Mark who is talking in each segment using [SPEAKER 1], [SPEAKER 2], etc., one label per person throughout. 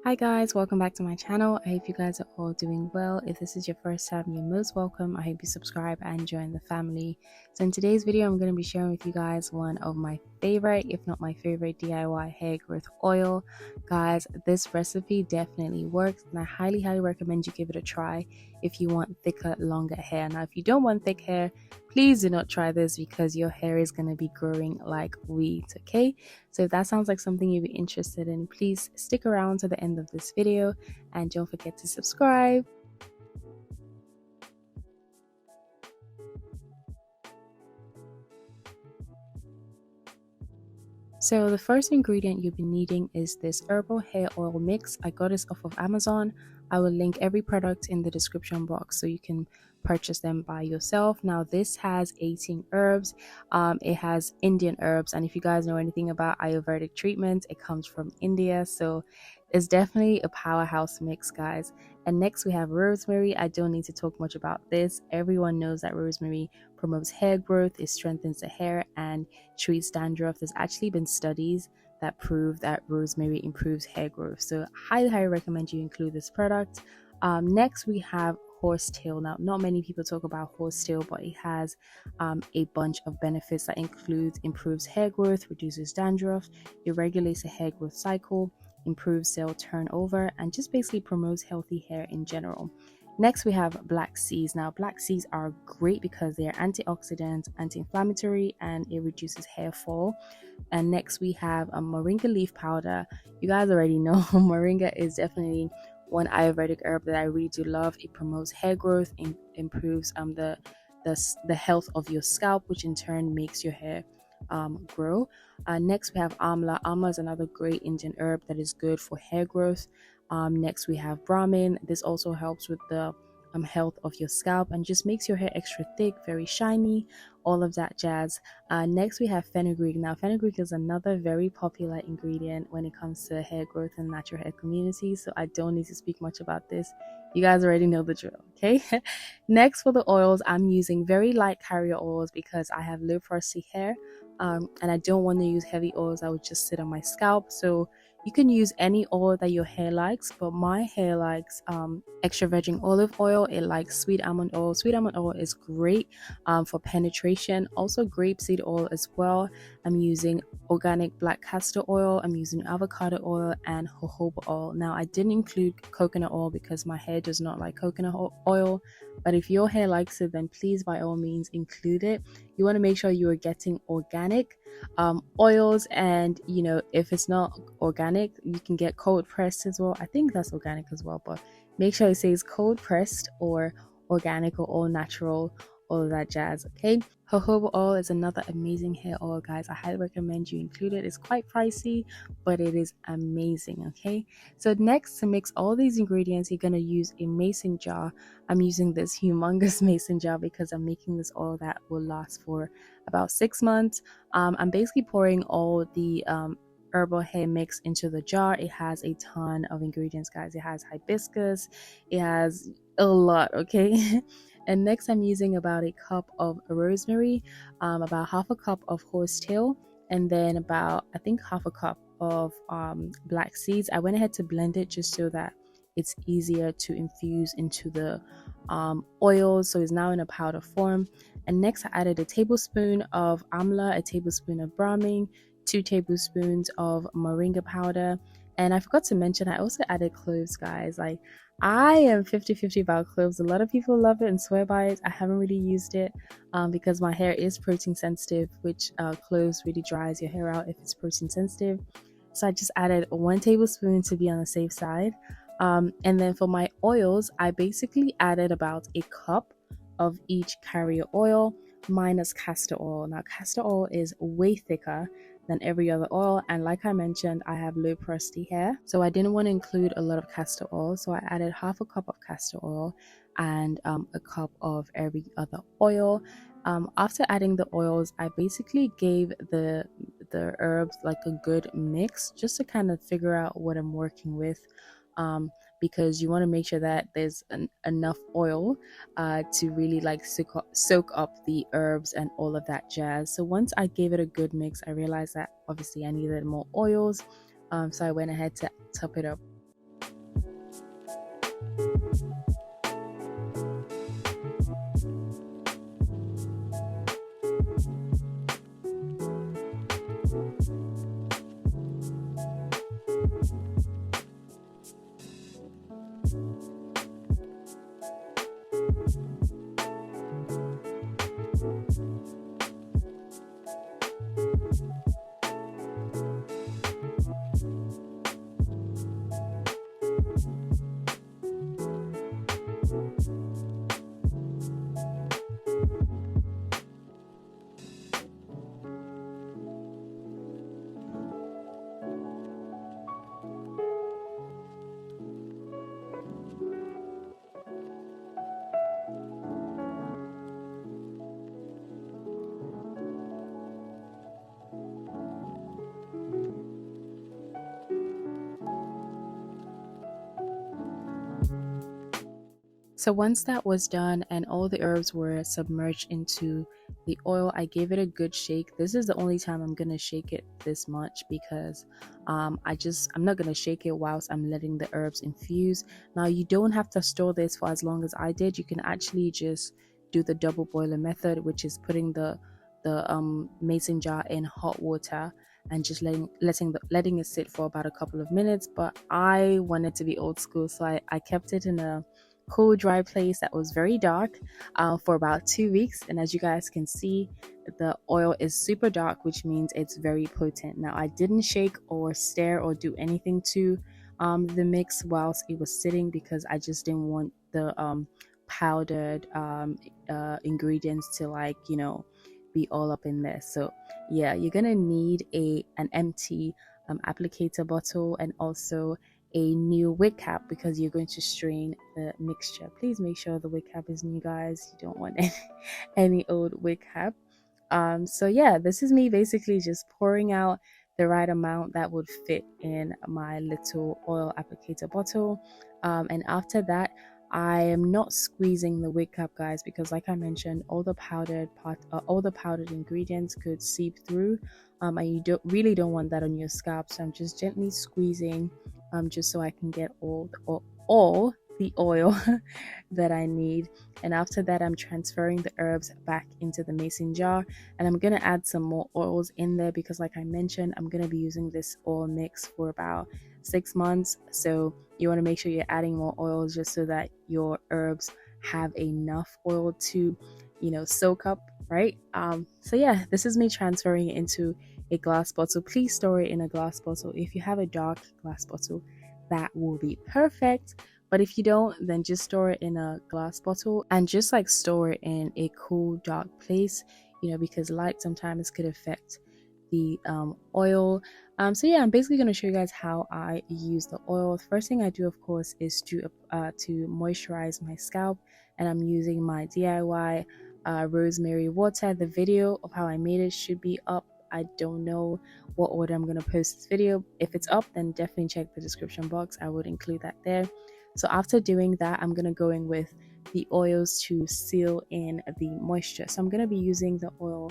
[SPEAKER 1] Hi guys, welcome back to my channel. I hope you guys are all doing well. If this is your first time, you're most welcome. I hope you subscribe and join the family. So in today's video, I'm going to be sharing with you guys one of my favorite, if not my favorite, DIY hair growth oil. Guys, this recipe definitely works and I highly recommend you give it a try if you want thicker, longer hair. Now, if you don't want thick hair, please do not try this because your hair is going to be growing like weeds, okay? So if that sounds like something you'd be interested in, please stick around to the end of this video and don't forget to subscribe. So the first ingredient you'll be needing is this herbal hair oil mix. I got this off of Amazon. I will link every product in the description box so you can purchase them by yourself. Now this has 18 herbs. It has Indian herbs, and if you guys know anything about Ayurvedic treatment, it comes from India. So it's definitely a powerhouse mix, guys. And next we have rosemary. I don't need to talk much about this. Everyone knows that rosemary promotes hair growth, it strengthens the hair, and treats dandruff. There's actually been studies that prove that rosemary improves hair growth. So highly recommend you include this product. Next we have horsetail. Now, not many people talk about horsetail, but it has a bunch of benefits that includes improves hair growth, reduces dandruff, it regulates the hair growth cycle, improves cell turnover, and just basically promotes healthy hair in general. Next, we have black seeds. Now, black seeds are great because they are antioxidant, anti-inflammatory, and it reduces hair fall. And next, we have a moringa leaf powder. You guys already know moringa is definitely one Ayurvedic herb that I really do love. It promotes hair growth, and improves the health of your scalp, which in turn makes your hair grow. Next, we have amla. Amla is another great Indian herb that is good for hair growth. Next, we have brahmin. This also helps with the health of your scalp and just makes your hair extra thick, very shiny, all of that jazz. Next, we have fenugreek. Now, fenugreek is another very popular ingredient when it comes to hair growth and natural hair community, so I don't need to speak much about this. You guys already know the drill, okay? Next, for the oils, I'm using very light carrier oils because I have low porosity hair. And I don't want to use heavy oils that would just sit on my scalp. So you can use any oil that your hair likes, but my hair likes extra virgin olive oil. It likes sweet almond oil. Sweet almond oil is great for penetration. Also grapeseed oil as well. I'm using organic black castor oil. I'm using avocado oil and jojoba oil. Now I didn't include coconut oil because my hair does not like coconut oil, but if your hair likes it, then please by all means include it. You want to make sure you are getting organic oils, and you know, if it's not organic, you can get cold pressed as well. I think that's organic as well, but make sure it says cold pressed or organic or all natural, all of that jazz, okay? Jojoba oil is another amazing hair oil, guys. I highly recommend you include it. It's quite pricey, but it is amazing, okay? So next, to mix all these ingredients, you're going to use a mason jar. I'm using this humongous mason jar because I'm making this oil that will last for about 6 months. I'm basically pouring all the herbal hair mix into the jar. It has a ton of ingredients, guys. It has hibiscus, it has a lot, okay? And next, I'm using about a cup of rosemary, about half a cup of horsetail, and then about, I think, half a cup of black seeds. I went ahead to blend it just so that it's easier to infuse into the oils, so it's now in a powder form. And next, I added a tablespoon of amla, a tablespoon of brahmin, 2 tablespoons of moringa powder, and I forgot to mention I also added cloves, guys. Like, I am 50-50 about cloves. A lot of people love it and swear by it. I haven't really used it because my hair is protein sensitive, which cloves really dries your hair out if it's protein sensitive. So I just added 1 tablespoon to be on the safe side. And then for my oils, I basically added about a cup of each carrier oil minus castor oil. Now, castor oil is way thicker than every other oil, and like I mentioned, I have low porosity hair, so I didn't want to include a lot of castor oil, so I added half a cup of castor oil and a cup of every other oil. After adding the oils, I basically gave the herbs like a good mix just to kind of figure out what I'm working with. Because you want to make sure that there's enough oil to really like soak up the herbs and all of that jazz. So once I gave it a good mix, I realized that obviously I needed more oils, so I went ahead to top it up. So once that was done and all the herbs were submerged into the oil, I gave it a good shake. This is the only time I'm gonna shake it this much because I'm not gonna shake it whilst I'm letting the herbs infuse. Now you don't have to store this for as long as I did. You can actually just do the double boiler method, which is putting the mason jar in hot water and just letting it sit for about a couple of minutes. But I wanted to be old school, so I kept it in a cool dry place that was very dark for about 2 weeks. And as you guys can see, the oil is super dark, which means it's very potent. Now I didn't shake or stir or do anything to the mix whilst it was sitting because I just didn't want the powdered ingredients to, like, be all up in there. So yeah, you're gonna need an empty applicator bottle and also a new wig cap because you're going to strain the mixture. Please make sure the wig cap is new, guys. You don't want any old wig cap. So yeah, this is me basically just pouring out the right amount that would fit in my little oil applicator bottle. And after that, I am not squeezing the wig cap, guys, because like I mentioned, all the powdered ingredients could seep through, and you really don't want that on your scalp. So I'm just gently squeezing, just so I can get all the oil that I need. And after that, I'm transferring the herbs back into the mason jar, and I'm gonna add some more oils in there because, like I mentioned, I'm gonna be using this oil mix for about 6 months. So you want to make sure you're adding more oils just so that your herbs have enough oil to, soak up, right? So yeah, this is me transferring it into a glass bottle. Please store it in a glass bottle. If you have a dark glass bottle, that will be perfect. But if you don't, then just store it in a glass bottle and just like store it in a cool, dark place, because light sometimes could affect the oil. So yeah, I'm basically going to show you guys how I use the oil. The first thing I do, of course, is to moisturize my scalp, and I'm using my DIY rosemary water. The video of how I made it should be up. I don't know what order I'm going to post this video. If it's up, then definitely check the description box. I would include that there. So after doing that, I'm going to go in with the oils to seal in the moisture. So I'm going to be using the oil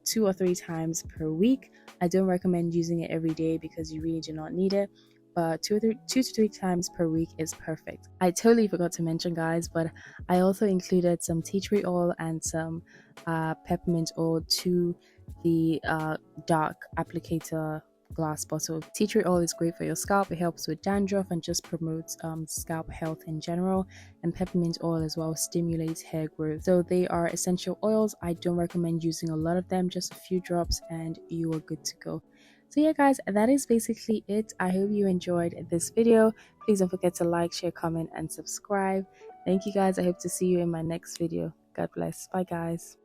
[SPEAKER 1] 2 or 3 times per week. I don't recommend using it every day because you really do not need it, but 2 to 3 times per week is perfect. I totally forgot to mention, guys, but I also included some tea tree oil and some peppermint oil to the dark applicator glass bottle. Tea tree oil is great for your scalp. It helps with dandruff and just promotes scalp health in general. And peppermint oil as well stimulates hair growth. So they are essential oils. I don't recommend using a lot of them, just a few drops and you are good to go. So yeah, guys, that is basically it. I hope you enjoyed this video. Please don't forget to like, share, comment and subscribe. Thank you, guys. I hope to see you in my next video. God bless. Bye, guys.